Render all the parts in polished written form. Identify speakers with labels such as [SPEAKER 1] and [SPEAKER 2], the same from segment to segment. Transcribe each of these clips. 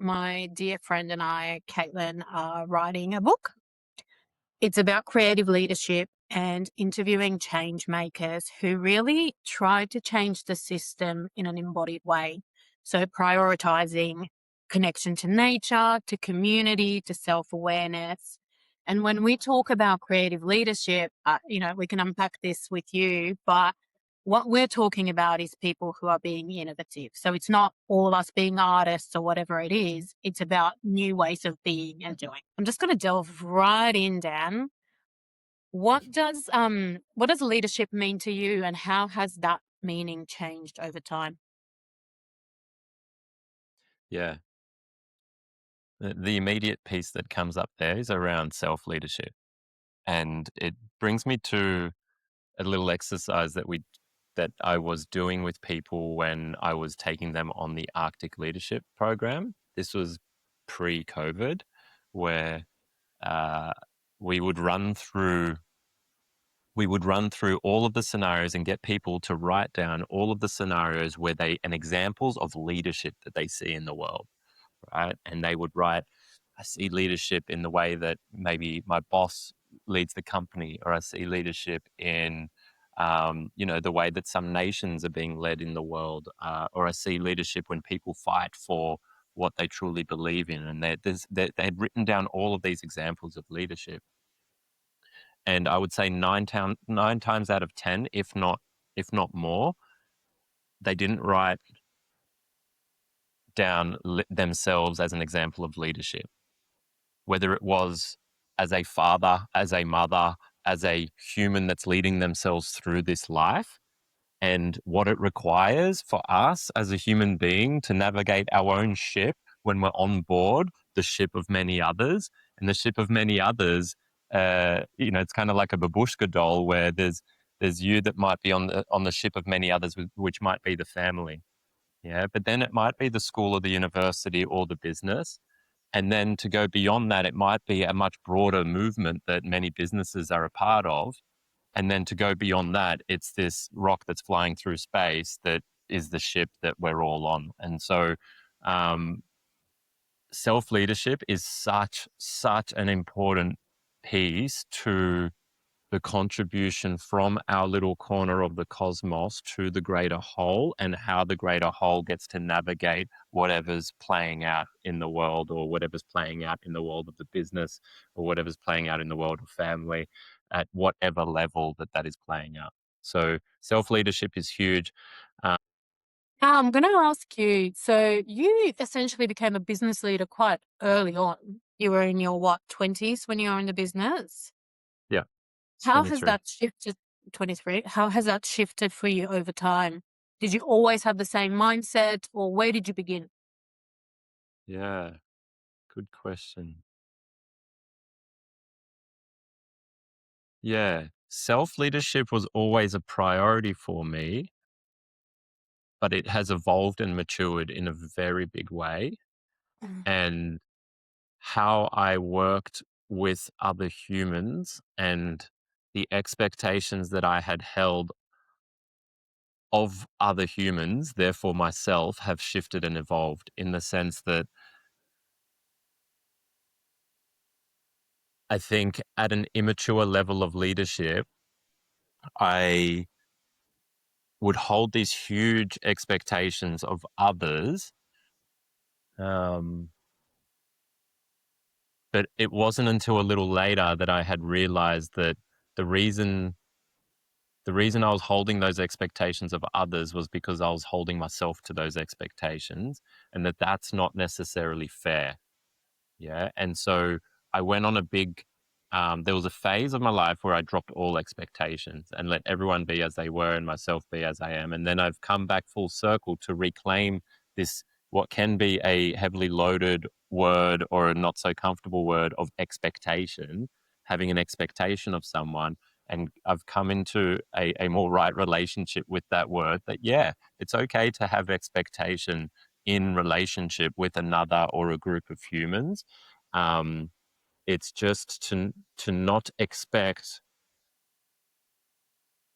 [SPEAKER 1] my dear friend and I, Caitlin, are writing a book. It's about creative leadership and interviewing change makers who really tried to change the system in an embodied way. So prioritizing connection to nature, to community, to self-awareness. And when we talk about creative leadership, we can unpack this with you, but what we're talking about is people who are being innovative. So it's not all of us being artists or whatever it is. It's about new ways of being and doing. I'm just going to delve right in, Dan. What does leadership mean to you, and how has that meaning changed over time?
[SPEAKER 2] Yeah. The immediate piece that comes up there is around self-leadership, and it brings me to a little exercise that I was doing with people when I was taking them on the Arctic Leadership Program. This was pre-COVID, where uh, we would run through all of the scenarios and get people to write down all of the scenarios where and examples of leadership that they see in the world, right? And they would write, I see leadership in the way that maybe my boss leads the company, or I see leadership in, the way that some nations are being led in the world, or I see leadership when people fight for what they truly believe in. And they had written down all of these examples of leadership. And I would say nine times out of 10, if not more, they didn't write down themselves as an example of leadership. Whether it was as a father, as a mother, as a human that's leading themselves through this life, and what it requires for us as a human being to navigate our own ship when we're on board the ship of many others. And the ship of many others, it's kind of like a babushka doll where there's you that might be on the ship of many others, which might be the family. Yeah, but then it might be the school or the university or the business. And then to go beyond that, it might be a much broader movement that many businesses are a part of. And then to go beyond that, it's this rock that's flying through space that is the ship that we're all on. And so um, self-leadership is such an important piece to the contribution from our little corner of the cosmos to the greater whole, and how the greater whole gets to navigate whatever's playing out in the world, or whatever's playing out in the world of the business, or whatever's playing out in the world of family, at whatever level that is playing out. So self-leadership is huge. Uh,
[SPEAKER 1] I'm going to ask you, so you essentially became a business leader quite early on. You were in your, 20s when you were in the business?
[SPEAKER 2] yeah,
[SPEAKER 1] How has
[SPEAKER 2] 23.
[SPEAKER 1] that shifted 23? How has that shifted for you over time? Did you always have the same mindset, or where did you begin?
[SPEAKER 2] Yeah, good question. Yeah, self-leadership was always a priority for me, but it has evolved and matured in a very big way.
[SPEAKER 1] Mm.
[SPEAKER 2] And how I worked with other humans and the expectations that I had held of other humans, therefore myself, have shifted and evolved, in the sense that I think at an immature level of leadership, I would hold these huge expectations of others. Um, but it wasn't until a little later that I had realized that the reason the reason I was holding those expectations of others was because I was holding myself to those expectations, and that's not necessarily fair. Yeah. And so I went on there was a phase of my life where I dropped all expectations and let everyone be as they were and myself be as I am. And then I've come back full circle to reclaim this, what can be a heavily loaded word or a not so comfortable word of expectation, having an expectation of someone. And I've come into a more right relationship with that word, that, yeah, it's okay to have expectation in relationship with another or a group of humans. Um, it's just to not expect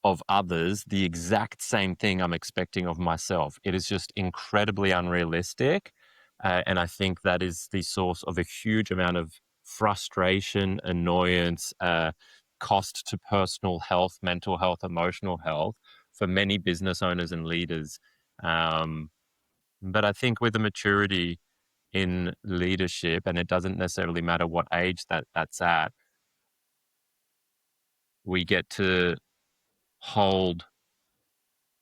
[SPEAKER 2] of others the exact same thing I'm expecting of myself. It is just incredibly unrealistic. And I think that is the source of a huge amount of frustration, annoyance, cost to personal health, mental health, emotional health for many business owners and leaders. Um, but I think with the maturity in leadership, and it doesn't necessarily matter what age that's at, we get to hold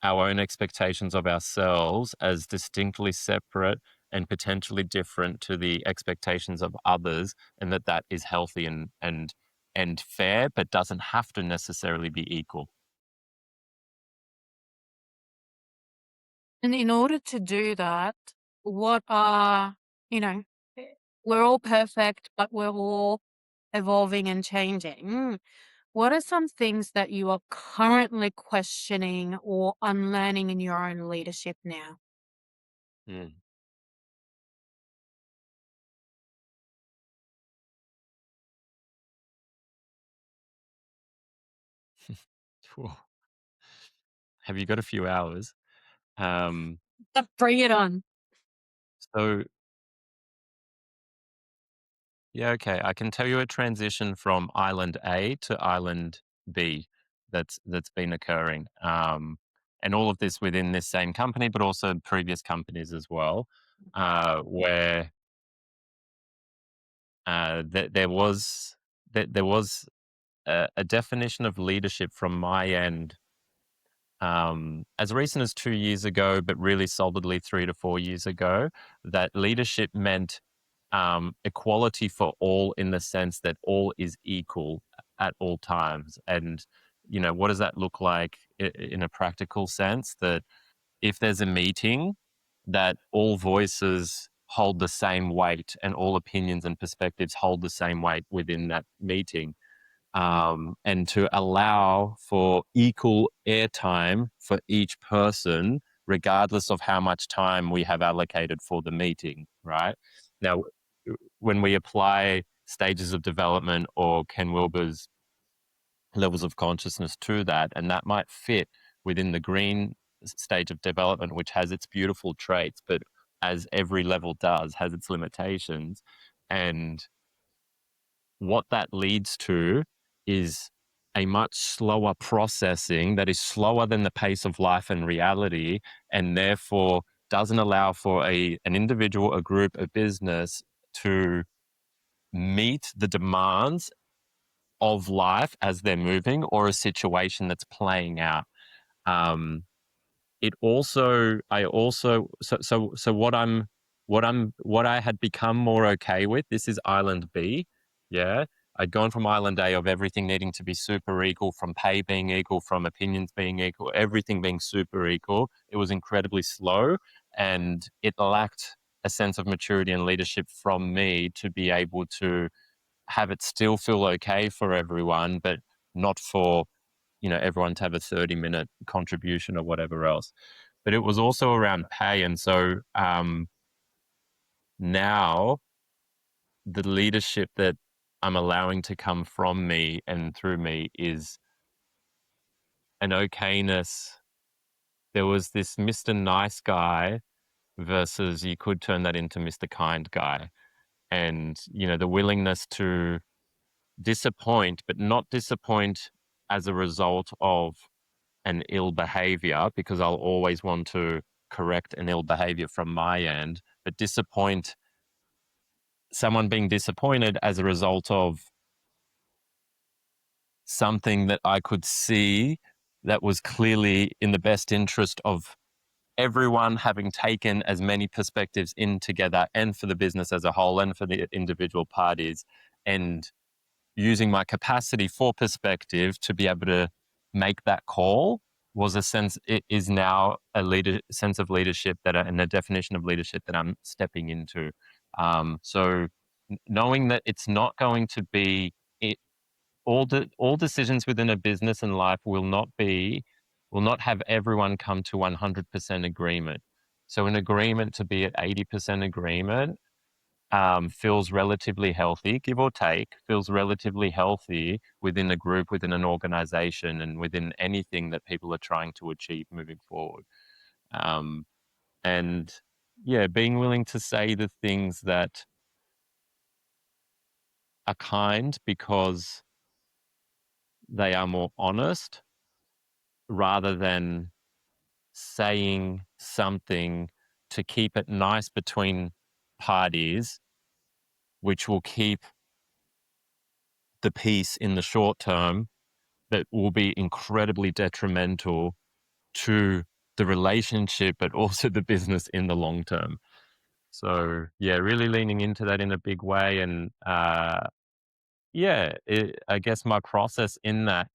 [SPEAKER 2] our own expectations of ourselves as distinctly separate and potentially different to the expectations of others, and that is healthy and fair, but doesn't have to necessarily be equal.
[SPEAKER 1] And in order to do that, what are, you know, we're all perfect, but we're all evolving and changing. What are some things that you are currently questioning or unlearning in your own leadership now?
[SPEAKER 2] Mm. Phew. Have you got a few hours? Um,
[SPEAKER 1] Bring it on.
[SPEAKER 2] so yeah, okay. I can tell you a transition from island A to island B that's been occurring. And all of this within this same company, but also previous companies as well, where there was there was a definition of leadership from my end as recent as 2 years ago, but really solidly 3 to 4 years ago, that leadership meant equality for all in the sense that all is equal at all times. And, what does that look like in a practical sense? That if there's a meeting, that all voices hold the same weight and all opinions and perspectives hold the same weight within that meeting, and to allow for equal airtime for each person, regardless of how much time we have allocated for the meeting, right? Now, when we apply stages of development or Ken Wilber's levels of consciousness to that, and that might fit within the green stage of development, which has its beautiful traits, but as every level does, has its limitations. And what that leads to is a much slower processing that is slower than the pace of life and reality, and therefore doesn't allow for an individual, a group, a business to meet the demands of life as they're moving or a situation that's playing out. Um, it also, I also, so what I had become more okay with, this is island B. Yeah. I'd gone from island A of everything needing to be super equal, from pay being equal, from opinions being equal, everything being super equal. It was incredibly slow, and it lacked a sense of maturity and leadership from me to be able to have it still feel okay for everyone, but not for, everyone to have a 30-minute contribution or whatever else. But it was also around pay. And so now the leadership that I'm allowing to come from me and through me is an okayness. There was this Mr. Nice Guy versus you could turn that into Mr. Kind Guy. And, the willingness to disappoint, but not disappoint as a result of an ill behavior, because I'll always want to correct an ill behavior from my end, but disappoint someone being disappointed as a result of something that I could see that was clearly in the best interest of everyone, having taken as many perspectives in together, and for the business as a whole and for the individual parties, and using my capacity for perspective to be able to make that call was a sense, it is now a sense of leadership and a definition of leadership that I'm stepping into. So knowing that it's not going to be it, all decisions within a business and life will not have everyone come to 100% agreement. So an agreement to be at 80% agreement feels relatively healthy, give or take, feels relatively healthy within a group, within an organization, and within anything that people are trying to achieve moving forward. And yeah, being willing to say the things that are kind because they are more honest, rather than saying something to keep it nice between parties, which will keep the peace in the short term, but will be incredibly detrimental to the relationship, but also the business in the long term. So yeah, really leaning into that in a big way. And I guess my process in that,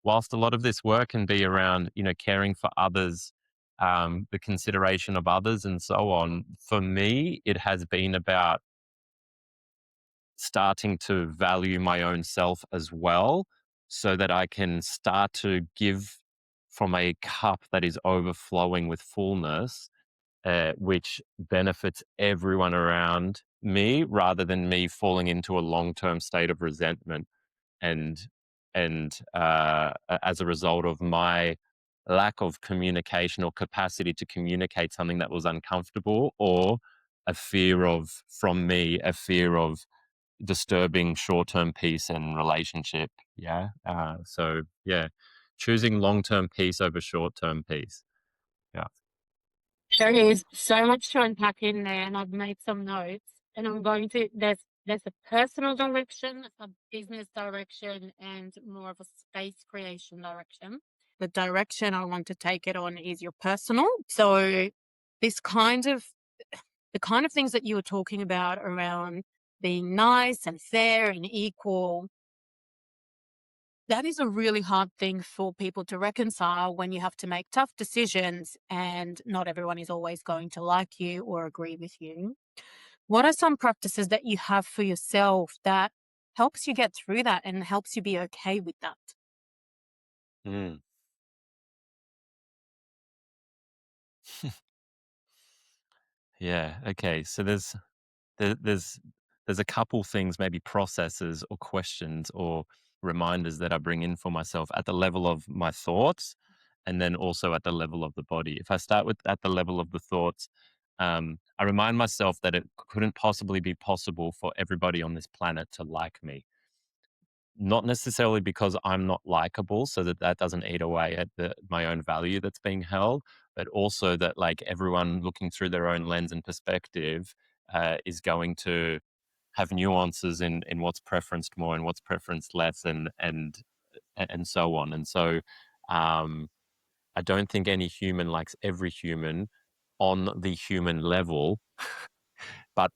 [SPEAKER 2] whilst a lot of this work can be around, caring for others, the consideration of others and so on, for me, it has been about starting to value my own self as well, so that I can start to give from a cup that is overflowing with fullness, which benefits everyone around me, rather than me falling into a long-term state of resentment and as a result of my lack of communication or capacity to communicate something that was uncomfortable, or a fear of disturbing short-term peace and relationship. So yeah, choosing long-term peace over short-term peace. Yeah.
[SPEAKER 1] There is so much to unpack in there, and I've made some notes. And I'm going to there's a personal direction, a business direction, and more of a space creation direction. The direction I want to take it on is your personal. So this kind of the kind of things that you were talking about around being nice and fair and equal, that is a really hard thing for people to reconcile when you have to make tough decisions and not everyone is always going to like you or agree with you. What are some practices that you have for yourself that helps you get through that and helps you be okay with that?
[SPEAKER 2] Mm. Yeah. Okay. So there's there's a couple things, maybe processes or questions or reminders that I bring in for myself at the level of my thoughts, and then also at the level of the body. If I start with at the level of the thoughts, I remind myself that it couldn't possibly be possible for everybody on this planet to like me. Not necessarily because I'm not likable, so that doesn't eat away at my own value that's being held, but also that, like, everyone looking through their own lens and perspective is going to have nuances in what's preferenced more and what's preferenced less, and so on. And so, um, I don't think any human likes every human on the human level, but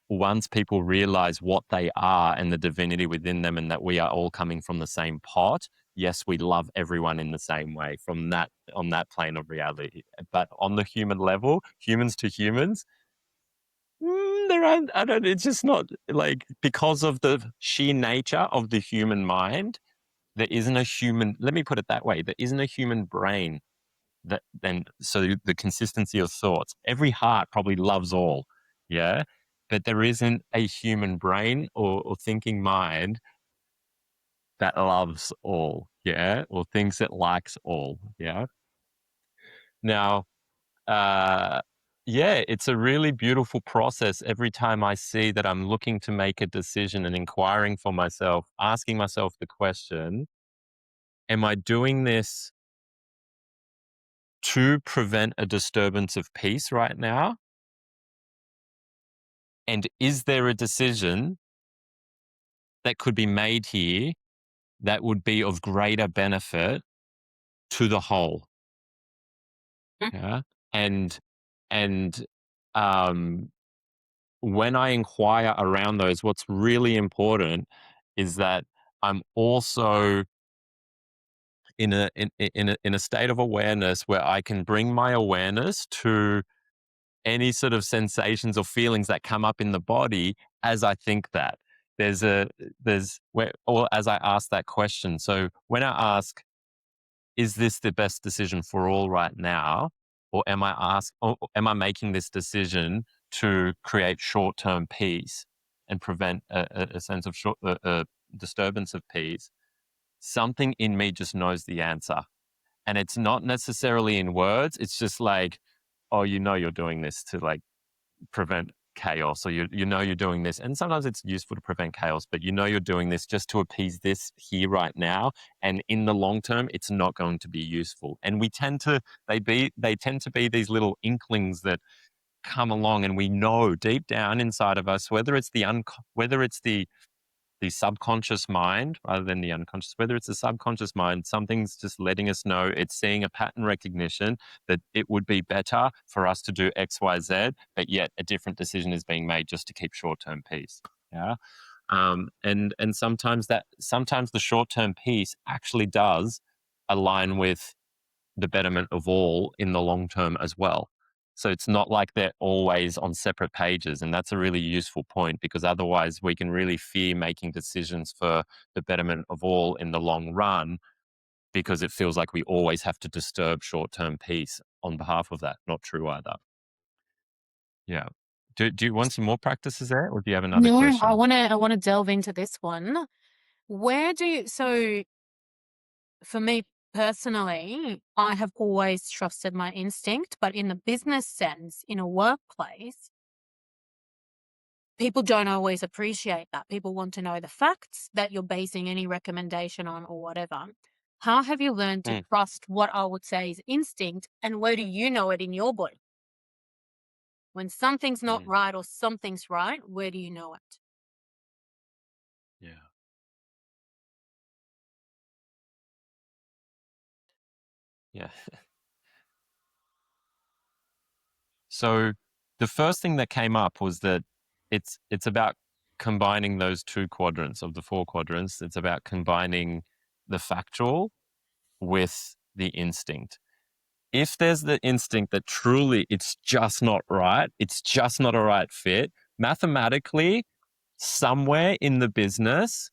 [SPEAKER 2] once people realize what they are and the divinity within them, and that we are all coming from the same pot, yes, we love everyone in the same way from that on that plane of reality. But on the human level, humans to humans, there aren't. I don't. It's just not, like, because of the sheer nature of the human mind. There isn't a human. Let me put it that way. There isn't a human brain that then, so the consistency of thoughts, every heart probably loves all, yeah, but there isn't a human brain or thinking mind that loves all, yeah, or thinks it likes all, yeah. Now, uh yeah, it's a really beautiful process every time I see that I'm looking to make a decision and inquiring for myself, asking myself the question, am I doing this to prevent a disturbance of peace right now? And is there a decision that could be made here that would be of greater benefit to the whole?
[SPEAKER 1] Mm.
[SPEAKER 2] Yeah. And and um when I inquire around those, what's really important is that I'm also in a state of awareness where I can bring my awareness to any sort of sensations or feelings that come up in the body as I think that. There's where, or as I ask that question. So when I ask, is this the best decision for all right now? Or am I making this decision to create short-term peace and prevent a sense of disturbance of peace? Something in me just knows the answer. And it's not necessarily in words. It's just like, oh, you're doing this to like prevent chaos, or you're doing this, and sometimes it's useful to prevent chaos, but you're doing this just to appease this here right now, and in the long term it's not going to be useful. And they tend to be these little inklings that come along, and we know deep down inside of us, whether it's the subconscious mind rather than the unconscious, whether it's the subconscious mind, something's just letting us know, it's seeing a pattern recognition that it would be better for us to do X, Y, Z, but yet a different decision is being made just to keep short-term peace. Yeah. And sometimes the short-term peace actually does align with the betterment of all in the long term as well. So it's not like they're always on separate pages. And that's a really useful point, because otherwise we can really fear making decisions for the betterment of all in the long run, because it feels like we always have to disturb short-term peace on behalf of that. Not true either. Yeah. Do you want some more practices there, or do you have another
[SPEAKER 1] No, I
[SPEAKER 2] question?
[SPEAKER 1] want to I want to delve into this one. Where do you so for me personally, I have always trusted my instinct, but in the business sense, in a workplace, people don't always appreciate that. People want to know the facts that you're basing any recommendation on or whatever. How have you learned to
[SPEAKER 2] Mm,
[SPEAKER 1] trust what I would say is instinct, and where do you know it in your body? When something's not
[SPEAKER 2] mm,
[SPEAKER 1] right or something's right, where do you know it?
[SPEAKER 2] yeah. Yeah. So the first thing that came up was that it's about combining those two quadrants of the four quadrants. It's about combining the factual with the instinct. If there's the instinct that truly it's just not right, it's just not a right fit, mathematically, somewhere in the business,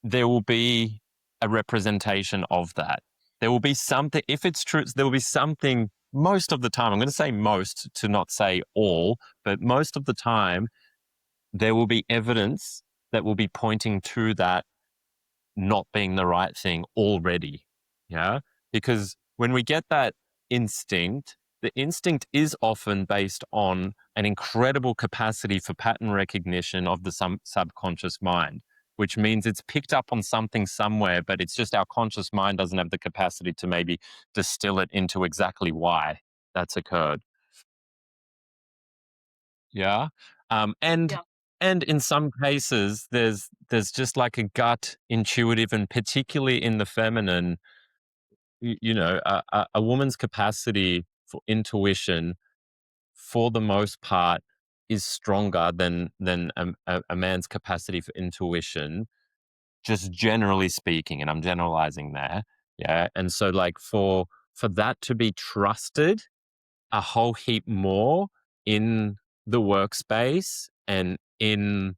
[SPEAKER 2] there will be a representation of that. There will be something, if it's true, there will be something most of the time. I'm going to say most to not say all, but most of the time, there will be evidence that will be pointing to that not being the right thing already. Yeah. Because when we get that instinct, the instinct is often based on an incredible capacity for pattern recognition of the subconscious mind, which means it's picked up on something somewhere, but it's just our conscious mind doesn't have the capacity to maybe distill it into exactly why that's occurred. Yeah. Um, and
[SPEAKER 1] Yeah.
[SPEAKER 2] and in some cases, there's just like a gut intuitive, and particularly in the feminine, a woman's capacity for intuition, for the most part, is stronger than a man's capacity for intuition, just generally speaking. And I'm generalizing there. Yeah. And so, like, for that to be trusted a whole heap more in the workspace and in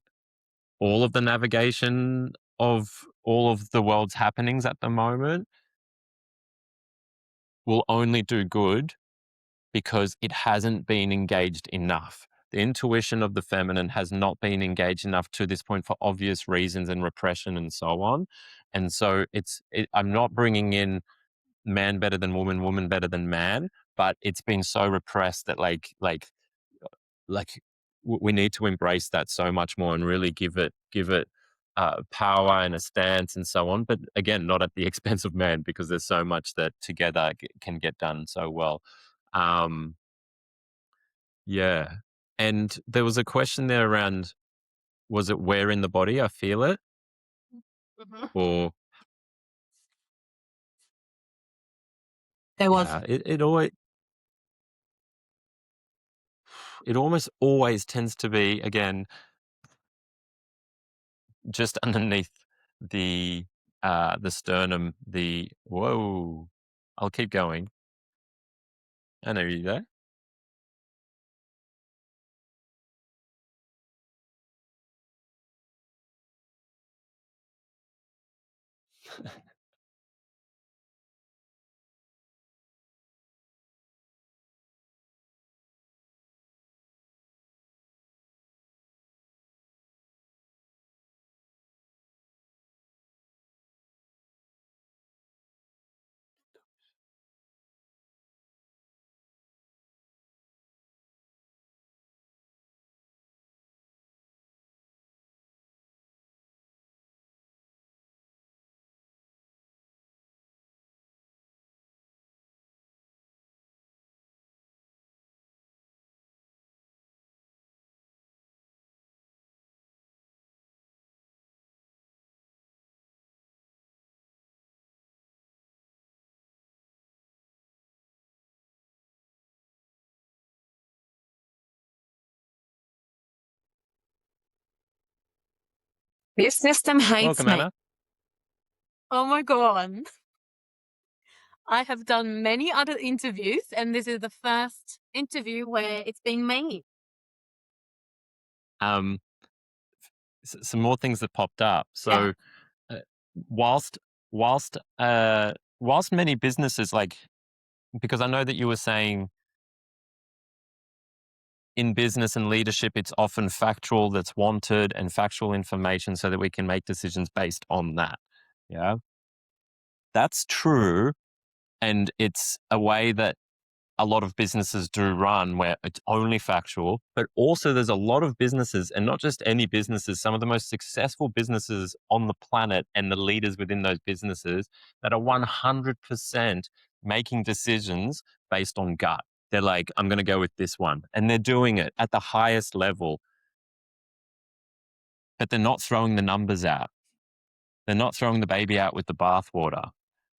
[SPEAKER 2] all of the navigation of all of the world's happenings at the moment, will only do good because it hasn't been engaged enough. The intuition of the feminine has not been engaged enough to this point for obvious reasons and repression and so on. And so I'm not bringing in man better than woman, woman better than man, but it's been so repressed that like we need to embrace that so much more and really give it power and a stance and so on. But again, not at the expense of man, because there's so much that together can get done so well. Um, yeah. And there was a question there around, was it where in the body I feel it,
[SPEAKER 1] Mhm.
[SPEAKER 2] or
[SPEAKER 1] There was.
[SPEAKER 2] yeah, it almost always tends to be, again, just underneath the sternum, the whoa. I'll keep going. I know you there.
[SPEAKER 1] This system hates
[SPEAKER 2] Welcome,
[SPEAKER 1] me.
[SPEAKER 2] Anna.
[SPEAKER 1] Oh my God. I have done many other interviews, and this is the first interview where it's been me.
[SPEAKER 2] Um, some more things that popped up.
[SPEAKER 1] Yeah.
[SPEAKER 2] So, uh, whilst whilst whilst many businesses because I know that you were saying in business and leadership, it's often factual that's wanted and factual information so that we can make decisions based on that. Yeah, that's true, and it's a way that a lot of businesses do run where it's only factual, but also there's a lot of businesses, and not just any businesses, some of the most successful businesses on the planet and the leaders within those businesses that are 100% making decisions based on gut. They're like, I'm going to go with this one. And they're doing it at the highest level, but they're not throwing the numbers out. They're not throwing the baby out with the bathwater.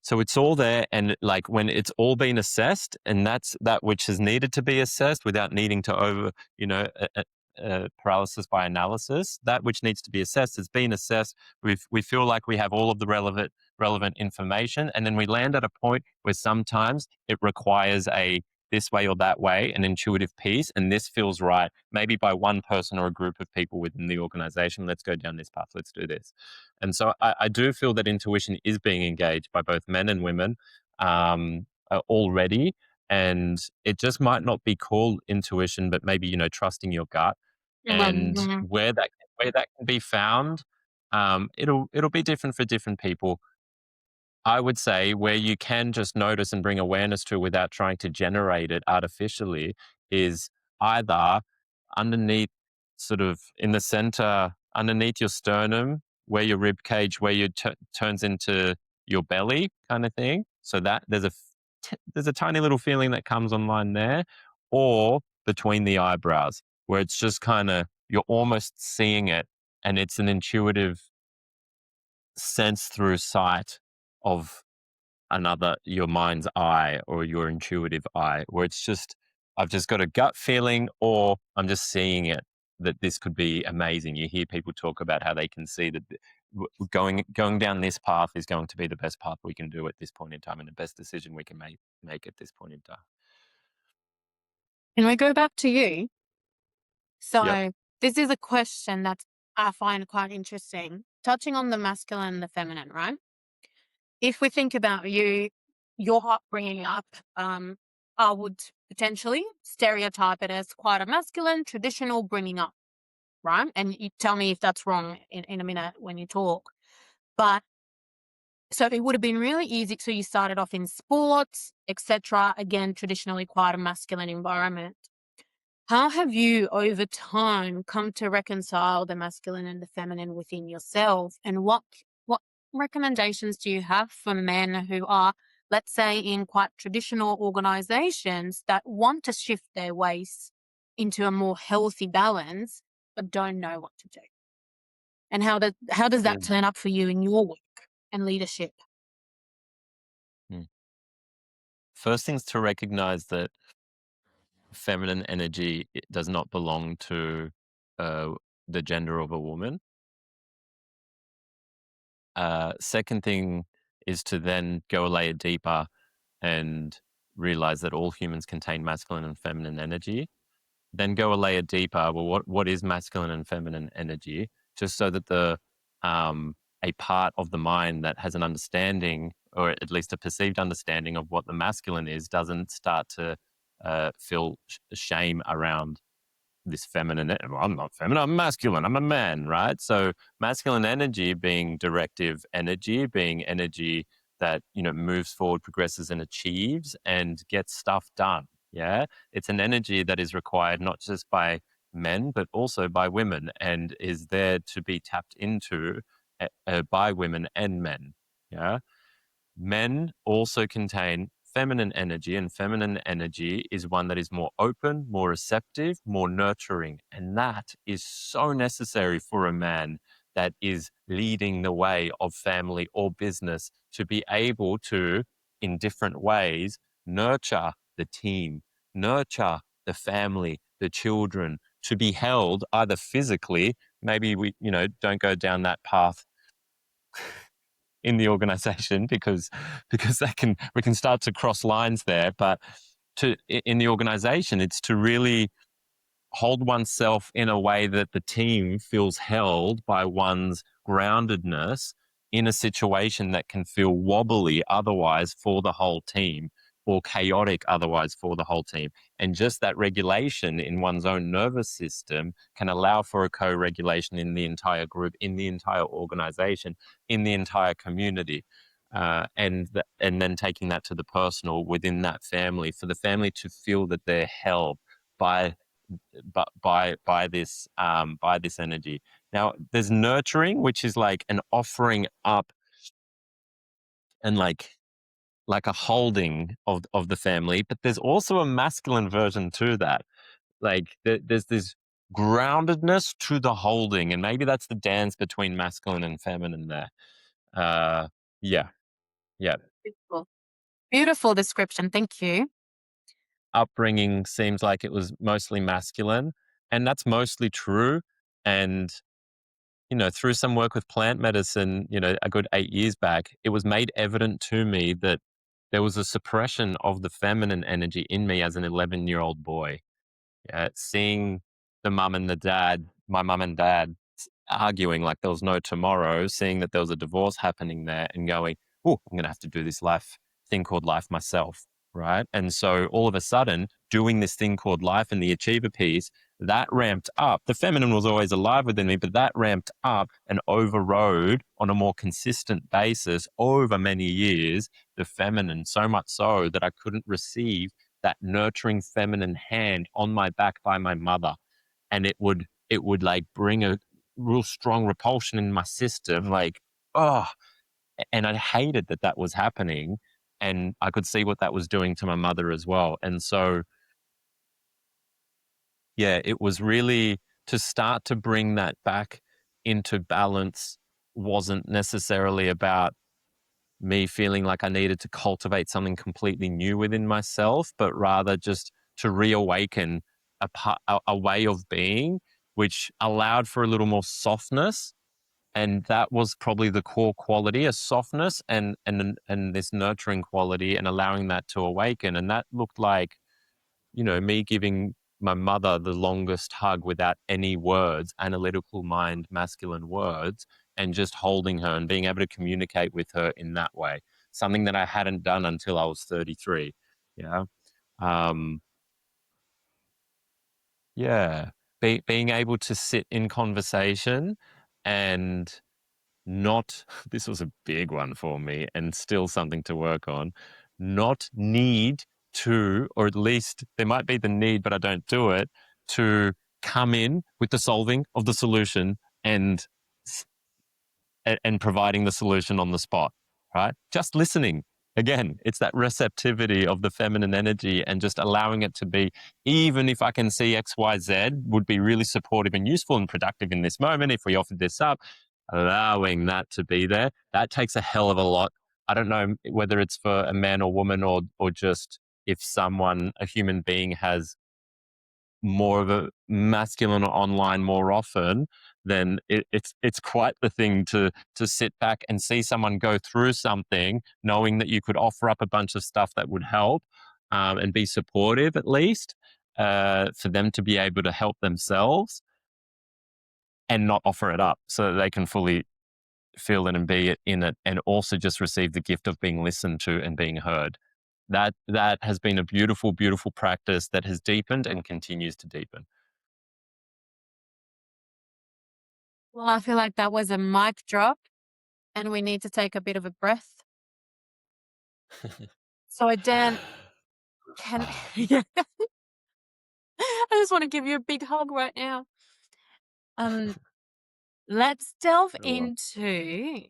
[SPEAKER 2] So it's all there, and like when it's all been assessed, and that's that which has needed to be assessed without needing to paralysis by analysis. That which needs to be assessed has been assessed. We feel like we have all of the relevant information, and then we land at a point where sometimes it requires a this way or that way, an intuitive piece, and this feels right, maybe by one person or a group of people within the organization. Let's go down this path. Let's do this. And so I do feel that intuition is being engaged by both men and women already. And it just might not be called intuition, but maybe, trusting your gut. And
[SPEAKER 1] Mhm.
[SPEAKER 2] where that can be found, it'll be different for different people. I would say where you can just notice and bring awareness to without trying to generate it artificially is either underneath, sort of in the center, underneath your sternum, where your rib cage, where you turns into your belly, kind of thing. So that there's a tiny little feeling that comes online there, or between the eyebrows, where it's just kind of you're almost seeing it, and it's an intuitive sense through sight of your mind's eye or your intuitive eye, where it's just, I've just got a gut feeling, or I'm just seeing it, that this could be amazing. You hear people talk about how they can see that going down this path is going to be the best path we can do at this point in time, and the best decision we can make at this point in time.
[SPEAKER 1] Can we go back to you?
[SPEAKER 2] Yep.
[SPEAKER 1] So, this is a question that I find quite interesting, touching on the masculine and the feminine, right? If we think about your upbringing up, I would potentially stereotype it as quite a masculine, traditional bringing up, right? And you tell me if that's wrong in a minute when you talk. But so it would have been really easy. So you started off in sports, etc. Again, traditionally quite a masculine environment. How have you, over time, come to reconcile the masculine and the feminine within yourself? And what recommendations do you have for men who are, let's say, in quite traditional organizations that want to shift their ways into a more healthy balance, but don't know what to do? And how does that
[SPEAKER 2] Mm.
[SPEAKER 1] turn up for you in your work and leadership?
[SPEAKER 2] Mm. First thing's to recognize that feminine energy, it does not belong to uh, the gender of a woman. Second thing is to then go a layer deeper and realize that all humans contain masculine and feminine energy. Then go a layer deeper. Well, what is masculine and feminine energy? Just so that a part of the mind that has an understanding, or at least a perceived understanding of what the masculine is, doesn't start to feel shame around this feminine. Well, I'm not feminine, I'm masculine, I'm a man, right? So masculine energy being directive energy, being energy that, moves forward, progresses and achieves and gets stuff done. Yeah. It's an energy that is required not just by men, but also by women, and is there to be tapped into by women and men. Yeah. Men also contain feminine energy, and feminine energy is one that is more open, more receptive, more nurturing. And that is so necessary for a man that is leading the way of family or business, to be able to, in different ways, nurture the team, nurture the family, the children, to be held either physically, maybe we, don't go down that path in the organization because we can start to cross lines there, but in the organization, it's to really hold oneself in a way that the team feels held by one's groundedness in a situation that can feel wobbly otherwise for the whole team, or chaotic otherwise for the whole team. And just that regulation in one's own nervous system can allow for a co-regulation in the entire group, in the entire organization, in the entire community. And then taking that to the personal within that family, for the family to feel that they're held by by this energy. Now, there's nurturing, which is like an offering up and like a holding of the family, but there's also a masculine version to that. Like there's this groundedness to the holding, and maybe that's the dance between masculine and feminine there. Yeah, yeah.
[SPEAKER 1] Beautiful. Beautiful description. Thank you.
[SPEAKER 2] Upbringing seems like it was mostly masculine, and that's mostly true. And through some work with plant medicine, a good 8 years back, it was made evident to me that there was a suppression of the feminine energy in me as an 11-year-old boy. Seeing my mum and dad arguing like there was no tomorrow, seeing that there was a divorce happening there and going, oh, I'm going to have to do this thing called life myself. Right. And so all of a sudden, doing this thing called life and the achiever piece, that ramped up. The feminine was always alive within me, but that ramped up and overrode on a more consistent basis over many years the feminine, so much so that I couldn't receive that nurturing feminine hand on my back by my mother. And it would like bring a real strong repulsion in my system, like, oh, and I hated that was happening. And I could see what that was doing to my mother as well. And so, yeah, it was really to start to bring that back into balance wasn't necessarily about me feeling like I needed to cultivate something completely new within myself, but rather just to reawaken a way of being which allowed for a little more softness. And that was probably the core quality, a softness and this nurturing quality, and allowing that to awaken. And that looked like, me giving my mother the longest hug without any words, analytical mind, masculine words, and just holding her and being able to communicate with her in that way. Something that I hadn't done until I was 33. Yeah. Um, yeah. Being able to sit in conversation and not, this was a big one for me and still something to work on, not need to, or at least there might be the need, but I don't do it, to come in with the solving of the solution and providing the solution on the spot, right? Just listening. Again, it's that receptivity of the feminine energy and just allowing it to be, even if I can see X, Y, Z would be really supportive and useful and productive in this moment if we offered this up, allowing that to be there. That takes a hell of a lot. I don't know whether it's for a man or woman, or just if someone, a human being, has more of a masculine online more often, then it's quite the thing to sit back and see someone go through something, knowing that you could offer up a bunch of stuff that would help, and be supportive at least, for them to be able to help themselves and not offer it up so that they can fully feel it and be in it, and also just receive the gift of being listened to and being heard. That has been a beautiful, beautiful practice that has deepened and continues to deepen.
[SPEAKER 1] Well, I feel like that was a mic drop and we need to take a bit of a breath. So, Dan, can yeah, I just want to give you a big hug right now. Um, let's delve
[SPEAKER 2] Oh,
[SPEAKER 1] into.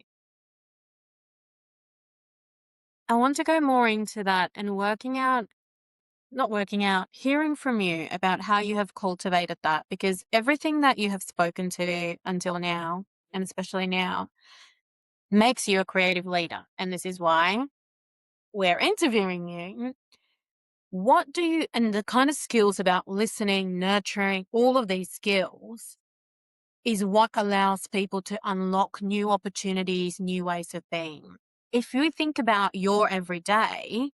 [SPEAKER 1] I want to go more into that and not working out, hearing from you about how you have cultivated that, because everything that you have spoken to until now, and especially now, makes you a creative leader. And this is why we're interviewing you. What do you, and the kind of skills about listening, nurturing, all of these skills is what allows people to unlock new opportunities, new ways of being. If you think about your everyday,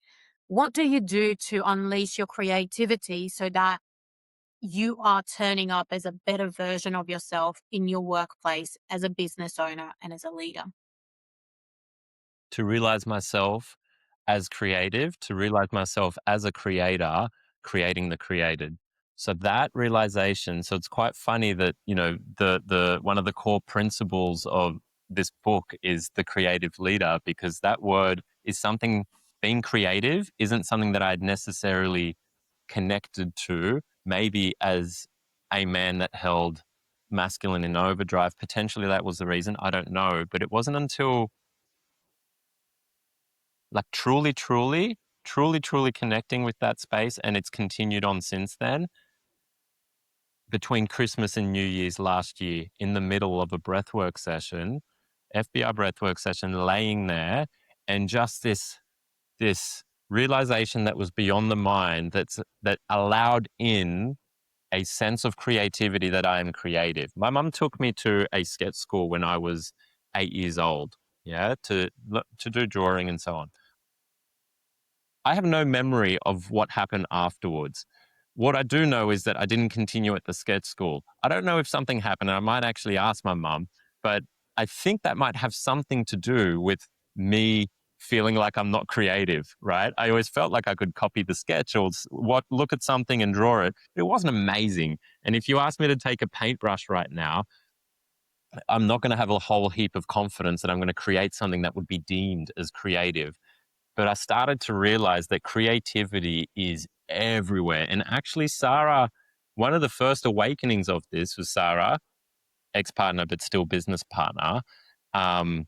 [SPEAKER 1] what do you do to unleash your creativity so that you are turning up as a better version of yourself in your workplace as a business owner and as a leader?
[SPEAKER 2] To realize myself as creative, to realize myself as a creator, creating the created. So that realization, so it's quite funny that, the one of the core principles of this book is the creative leader, because that word is something, being creative isn't something that I'd necessarily connected to, maybe as a man that held masculine in overdrive. Potentially that was the reason. I don't know. But it wasn't until like truly connecting with that space, and it's continued on since then, between Christmas and New Year's last year, in the middle of a breathwork session, FBI breathwork session, laying there, and just this realization that was beyond the mind, that allowed in a sense of creativity, that I am creative. My mum took me to a sketch school when I was 8 years old, yeah, to do drawing and so on. I have no memory of what happened afterwards. What I do know is that I didn't continue at the sketch school. I don't know if something happened, and I might actually ask my mum, but I think that might have something to do with me feeling like I'm not creative, right? I always felt like I could copy the sketch or look at something and draw it. It wasn't amazing. And if you ask me to take a paintbrush right now, I'm not going to have a whole heap of confidence that I'm going to create something that would be deemed as creative. But I started to realize that creativity is everywhere. And actually, Sarah, one of the first awakenings of this was Sarah, ex-partner, but still business partner. Um,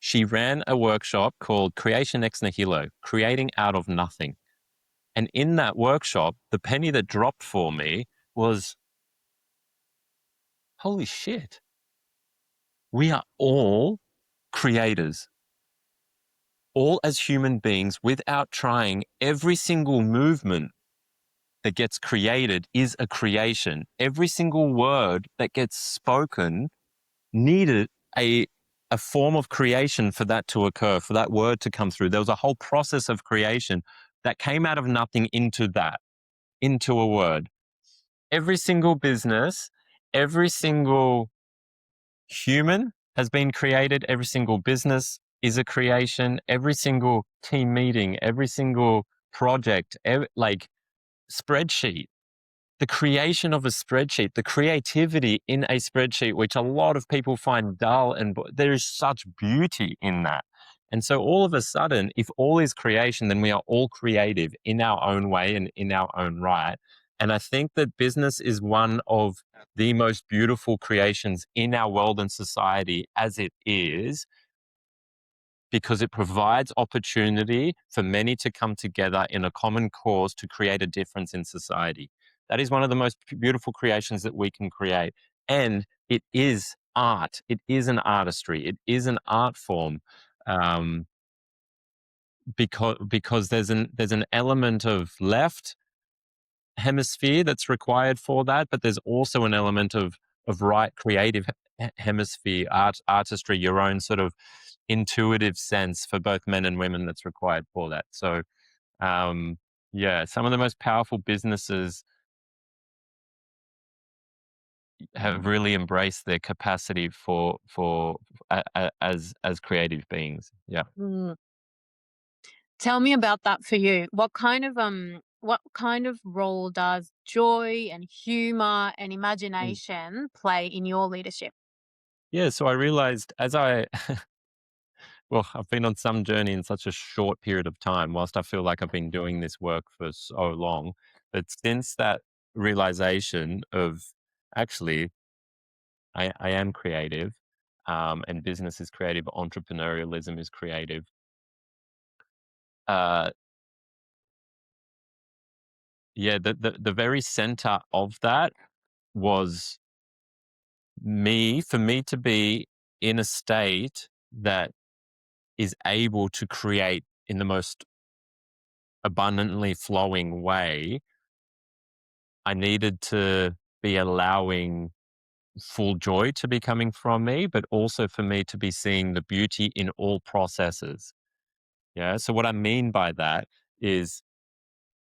[SPEAKER 2] she ran a workshop called Creation Ex Nihilo, creating out of nothing. And in that workshop, the penny that dropped for me was, holy shit, we are all creators. All as human beings, without trying, every single movement that gets created is a creation. Every single word that gets spoken needed a form of creation for that to occur, for that word to come through. There was a whole process of creation that came out of nothing into a word. Every single business, every single human has been created. Every single business is a creation. Every single team meeting, every single project, like spreadsheet, the creation of a spreadsheet, the creativity in a spreadsheet, which a lot of people find dull, and there is such beauty in that. And so all of a sudden, if all is creation, then we are all creative in our own way and in our own right. And I think that business is one of the most beautiful creations in our world and society as it is, because it provides opportunity for many to come together in a common cause to create a difference in society. That is one of the most beautiful creations that we can create. And it is art. It is an artistry. It is an art form, um, because there's an element of left hemisphere that's required for that, but there's also an element of right creative hemisphere, artistry, your own sort of intuitive sense for both men and women that's required for that. So, yeah, some of the most powerful businesses have really embraced their capacity as creative beings. Yeah.
[SPEAKER 1] Mm. Tell me about that for you. What kind of role does joy and humor and
[SPEAKER 2] Mm.
[SPEAKER 1] imagination play in your leadership?
[SPEAKER 2] Yeah. So I realized well, I've been on some journey in such a short period of time, whilst I feel like I've been doing this work for so long. But since that realization of, actually, I am creative, and business is creative, entrepreneurialism is creative. Uh, yeah, the very center of that was for me to be in a state that is able to create in the most abundantly flowing way, I needed to be allowing full joy to be coming from me, but also for me to be seeing the beauty in all processes. Yeah. So, what I mean by that is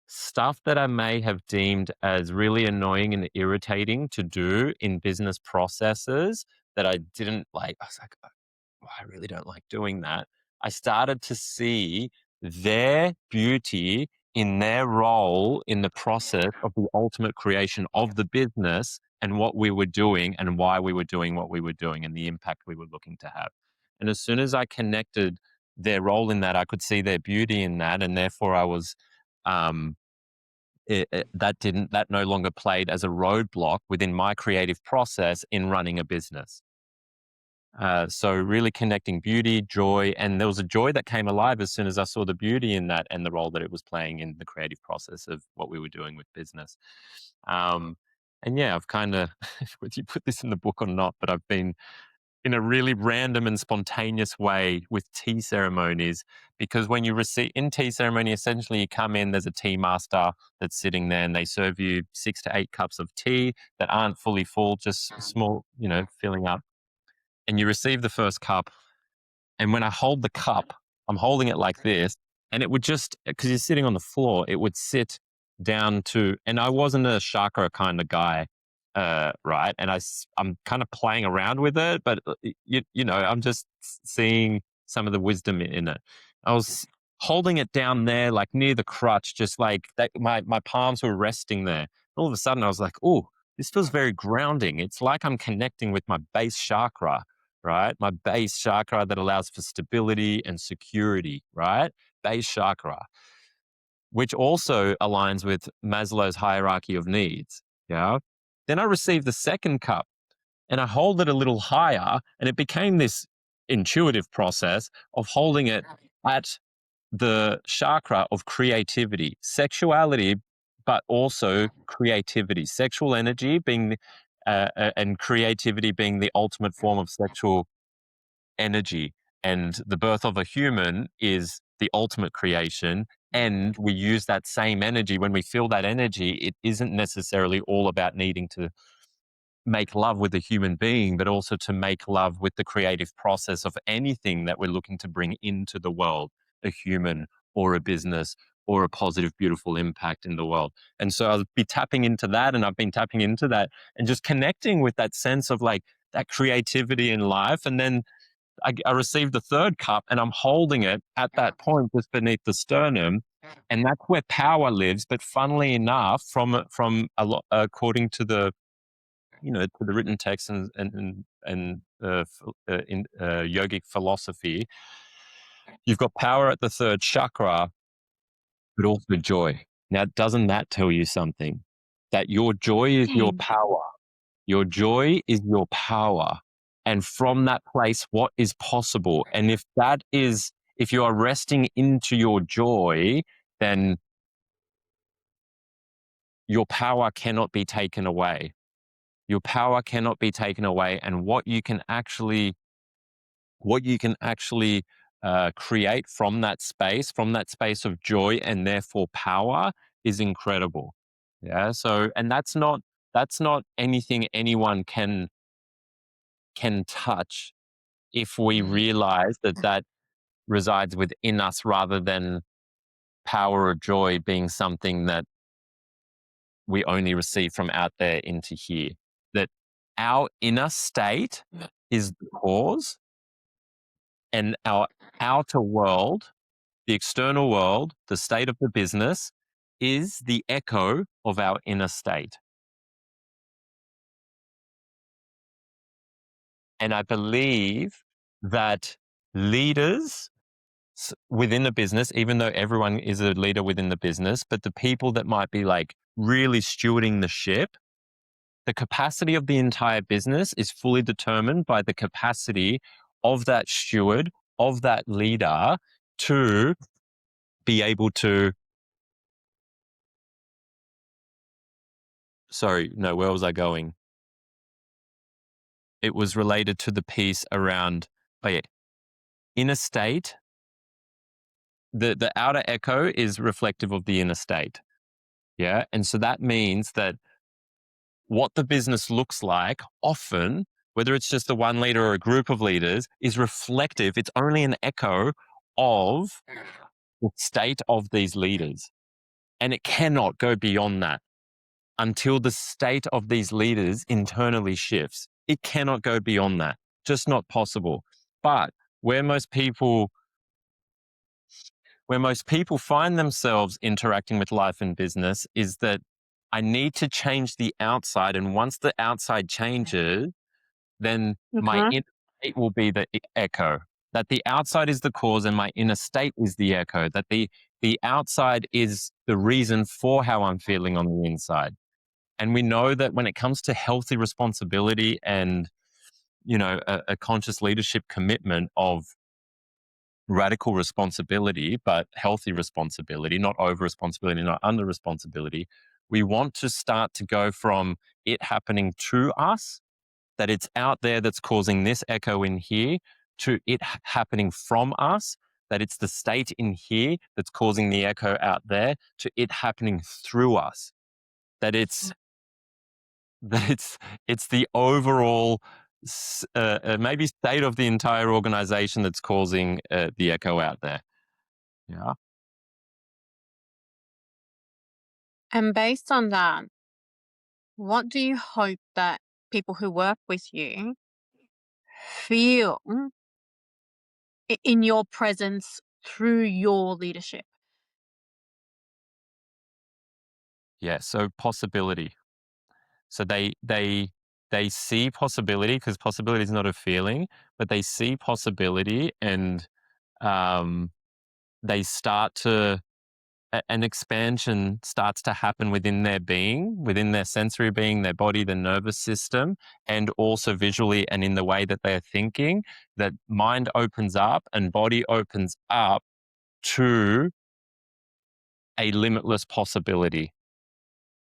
[SPEAKER 2] stuff that I may have deemed as really annoying and irritating to do in business processes that I didn't like. I was like, "Oh, I really don't like doing that." I started to see their beauty in their role in the process of the ultimate creation of the business and what we were doing and why we were doing what we were doing and the impact we were looking to have. And as soon as I connected their role in that, I could see their beauty in that. And therefore I was, um, that no longer played as a roadblock within my creative process in running a business. So really connecting beauty, joy, and there was a joy that came alive as soon as I saw the beauty in that and the role that it was playing in the creative process of what we were doing with business. Um, and yeah, I've kind of, whether you put this in the book or not, but I've been in a really random and spontaneous way with tea ceremonies, because when you receive in tea ceremony, essentially you come in, there's a tea master that's sitting there and they serve you 6 to 8 cups of tea that aren't fully full, just small, filling up, and you receive the first cup. And when I hold the cup, I'm holding it like this, and it would just, because you're sitting on the floor, it would sit down to, and I wasn't a chakra kind of guy, right? And I'm kind of playing around with it, but I'm just seeing some of the wisdom in it. I was holding it down there, like near the crutch, just like that. My palms were resting there. All of a sudden, I was like, "Oh, this feels very grounding." It's like I'm connecting with my base chakra, right? My base chakra that allows for stability and security, right? Base chakra, which also aligns with Maslow's hierarchy of needs. Yeah. Then I received the second cup and I hold it a little higher, and it became this intuitive process of holding it at the chakra of creativity, sexuality, but also creativity, sexual energy being, and creativity being the ultimate form of sexual energy. And the birth of a human is the ultimate creation. And we use that same energy. When we feel that energy, it isn't necessarily all about needing to make love with a human being, but also to make love with the creative process of anything that we're looking to bring into the world, a human or a business or a positive, beautiful impact in the world. And so I'll be tapping into that, and I've been tapping into that and just connecting with that sense of like that creativity in life. And then I received the third cup, and I'm holding it at that point just beneath the sternum. And that's where power lives. But funnily enough, from a lot, according to the to the written text and in yogic philosophy, you've got power at the third chakra, but also joy. Now, doesn't that tell you something? That your joy is your power. Your joy is your power. And from that place, what is possible? And if you are resting into your joy, then your power cannot be taken away. Your power cannot be taken away. And what you can actually create from that space of joy and therefore power, is incredible. Yeah. So, and that's not anything anyone can touch if we realize that resides within us, rather than power or joy being something that we only receive from out there into here. That our inner state is the cause, and our outer world, the external world, the state of the business, is the echo of our inner state. And I believe that leaders within the business, even though everyone is a leader within the business, but the people that might be like really stewarding the ship, the capacity of the entire business is fully determined by the capacity of that steward, of that leader, to be able to. Sorry, no, where was I going? It was related to the piece around, oh yeah, inner state the outer echo is reflective of the inner state. Yeah. And so that means that what the business looks like often, whether it's just the one leader or a group of leaders, is reflective. It's only an echo of the state of these leaders. And it cannot go beyond that until the state of these leaders internally shifts. It cannot go beyond that. Just not possible. But where most people find themselves interacting with life and business is that I need to change the outside. And once the outside changes, then my
[SPEAKER 1] Mhm.
[SPEAKER 2] inner state will be the echo. That the outside is the cause and my inner state is the echo. That the outside is the reason for how I'm feeling on the inside. And we know that when it comes to healthy responsibility and, a conscious leadership commitment of radical responsibility, but healthy responsibility, not over responsibility, not under responsibility, we want to start to go from it happening to us, that it's out there that's causing this echo in here, to it happening from us, that it's the state in here that's causing the echo out there, to it happening through us, that it's the overall maybe state of the entire organization that's causing the echo out there. Yeah.
[SPEAKER 1] And based on that, what do you hope that people who work with you feel in your presence through your leadership?
[SPEAKER 2] Yeah. So possibility. So they see possibility, because possibility is not a feeling, but they see possibility, and um, they start to an expansion starts to happen within their being, within their sensory being, their body, the nervous system, and also visually and in the way that they're thinking, that mind opens up and body opens up to a limitless possibility.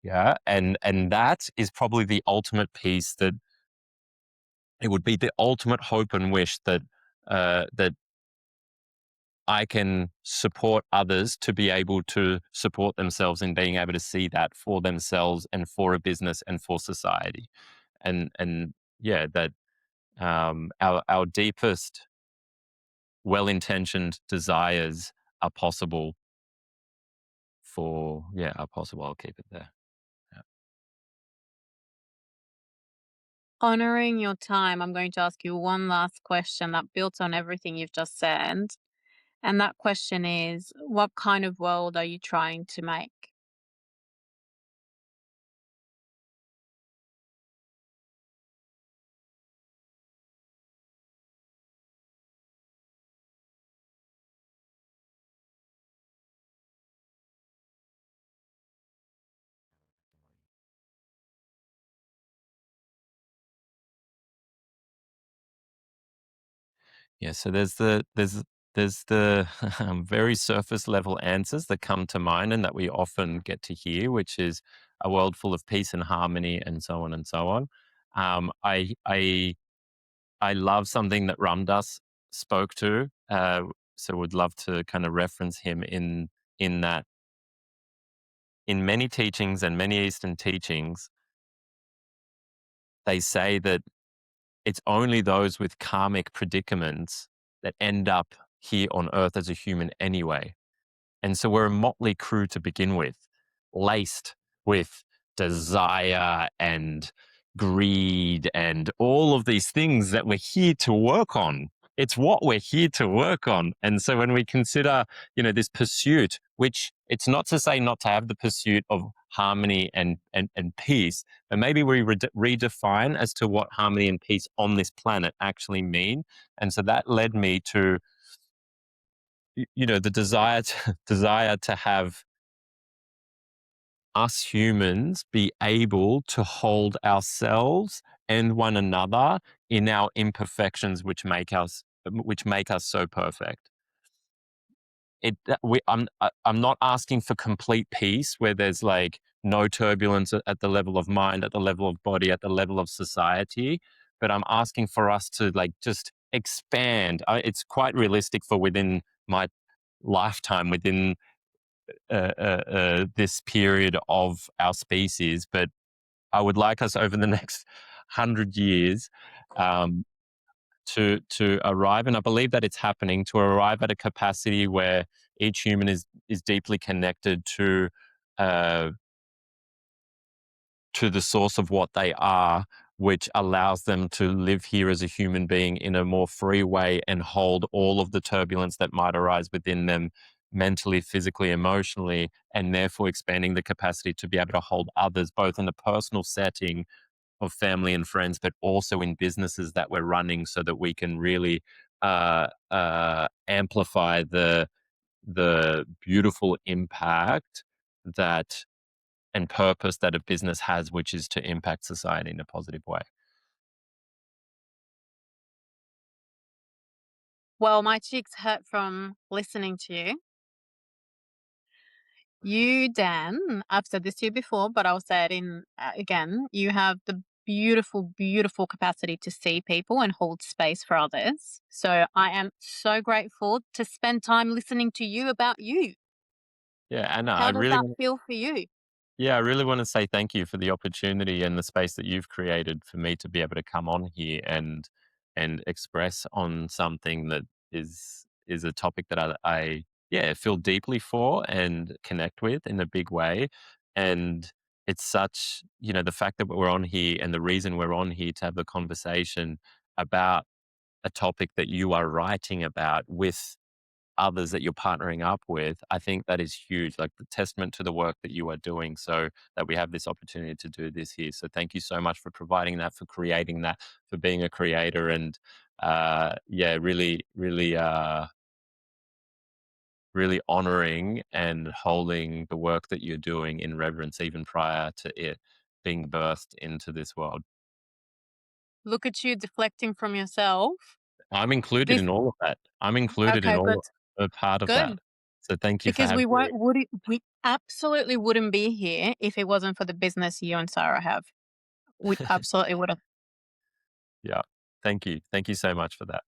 [SPEAKER 2] Yeah. And that is probably the ultimate piece, that it would be the ultimate hope and wish that that I can support others to be able to support themselves in being able to see that for themselves and for a business and for society. And yeah, that our deepest well-intentioned desires are possible are possible. I'll keep it there. Yeah.
[SPEAKER 1] Honoring your time, I'm going to ask you one last question that builds on everything you've just said. And that question is, what kind of world are you trying to make?
[SPEAKER 2] Yeah, so there's the very surface level answers that come to mind and that we often get to hear, which is a world full of peace and harmony, and so on and so on. I love something that Ram Dass spoke to, so would love to kind of reference him in that. In many teachings and many Eastern teachings, they say that it's only those with karmic predicaments that end up here on earth as a human anyway. And so we're a motley crew to begin with, laced with desire and greed and all of these things that we're here to work on. It's what we're here to work on. And so when we consider, this pursuit, which it's not to say not to have the pursuit of harmony and peace, but maybe we redefine as to what harmony and peace on this planet actually mean. And so that led me to the desire to have us humans be able to hold ourselves and one another in our imperfections, which make us so perfect. I'm not asking for complete peace where there's like no turbulence at the level of mind, at the level of body, at the level of society, but I'm asking for us to like just expand. It's quite realistic for within my lifetime within this period of our species, but I would like us over the next 100 years um, to arrive, and I believe that it's happening, to arrive at a capacity where each human is deeply connected uh, to the source of what they are, which allows them to live here as a human being in a more free way and hold all of the turbulence that might arise within them mentally, physically, emotionally, and therefore expanding the capacity to be able to hold others, both in a personal setting of family and friends, but also in businesses that we're running, so that we can really amplify the beautiful impact that and purpose that a business has, which is to impact society in a positive way.
[SPEAKER 1] Well, my cheeks hurt from listening to you. You, Dan, I've said this to you before, but I'll say it again. You have the beautiful, beautiful capacity to see people and hold space for others. So I am so grateful to spend time listening to you about you.
[SPEAKER 2] Yeah, Anna,
[SPEAKER 1] How does that feel for you?
[SPEAKER 2] I really want to say thank you for the opportunity and the space that you've created for me to be able to come on here and express on something that is a topic that I yeah feel deeply for and connect with in a big way. And it's such, the fact that we're on here and the reason we're on here to have the conversation about a topic that you are writing about with others that you're partnering up with, I think that is huge, like the testament to the work that you are doing, so that we have this opportunity to do this here. So thank you so much for providing that, for creating that, for being a creator, and yeah, really honoring and holding the work that you're doing in reverence, even prior to it being birthed into this world.
[SPEAKER 1] Look at you deflecting from yourself.
[SPEAKER 2] I'm included
[SPEAKER 1] This
[SPEAKER 2] in all of that. I'm included in
[SPEAKER 1] okay, but
[SPEAKER 2] all a part of that.
[SPEAKER 1] good.
[SPEAKER 2] So thank you for
[SPEAKER 1] Because
[SPEAKER 2] having me.
[SPEAKER 1] we absolutely wouldn't be here if it wasn't for the business you and Sarah have. We absolutely would have.
[SPEAKER 2] Yeah. Thank you. Thank you so much for that.